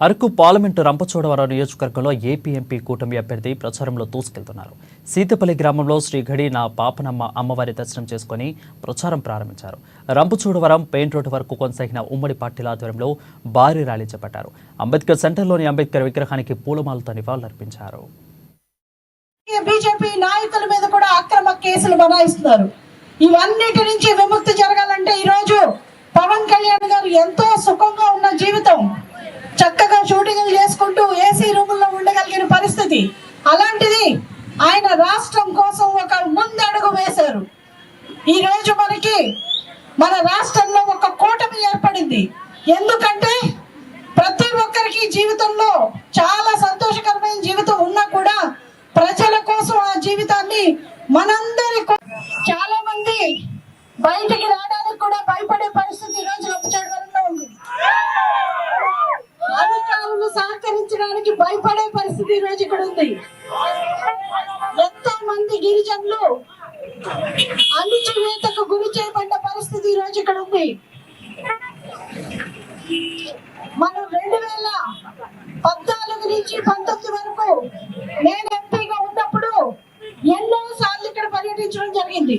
Araku parliament Rampachodavaram నియోజకవర్గంలో AP MP కూటమి అభ్యర్థి ప్రచారంలో దూసుకెళ్తున్నారు. సీతపల్లి గ్రామంలో శ్రీ ఘడి నా పాపనమ్మ అమ్మవారి దర్శనం చేసుకుని ప్రచారం ప్రారంభించారు. రంపచోడవరం పెయిన్ రోడ్డు వరకు కొనసాగిన ఉమ్మడి పార్టీల ఆధ్వర్యంలో భారీ ర్యాలీ చేపట్టారు. అంబేద్కర్ సెంటర్లోని అంబేద్కర్ విగ్రహానికి పూలమాలతో నివాళులర్పించారు. బీజేపీ నాయకుల మీద కూడా అక్రమ కేసులు బనాయిస్తున్నారు. ఇవన్నిటి నుంచి విముక్తి జరగాలంటే ఈరోజు పవన్ కళ్యాణ్ గారు ఎంతో సుఖంగా ఉన్న జీవితం, చక్కగా షూటింగ్లు చేసుకుంటూ ఏసీ రూముల్లో ఉండగలిగిన పరిస్థితి, అలాంటిది ఆయన రాష్ట్రం కోసం ఒక ముందడుగు వేశారు. ఈ రోజు మన రాష్ట్రంలో ఒక కూటమి ఏర్పడింది. ఎందుకంటే ప్రతి ఒక్కరికి జీవితంలో చాలా సంతోషకరమైన జీవితం ఉన్నా కూడా ప్రజల కోసం ఆ జీవితాన్ని మనందరి చాలా మంది బయటికి రావడానికి కూడా భయపడే పరిస్థితి ఈ రోజు రంపచోడవరంలో ఉంది. అధికారులు సహకరించడానికి భయపడే పరిస్థితి ఈ రోజు ఇక్కడ ఉంది. ఎంతో మంది గిరిజనులు అణిచివేతకు గురి చేయబడ్డ పరిస్థితి ఈ రోజు ఇక్కడ ఉంది. మనం 2014 నుంచి 19 వరకు నేను ఎంపీగా ఉన్నప్పుడు ఎన్నో సార్లు ఇక్కడ పర్యటించడం జరిగింది.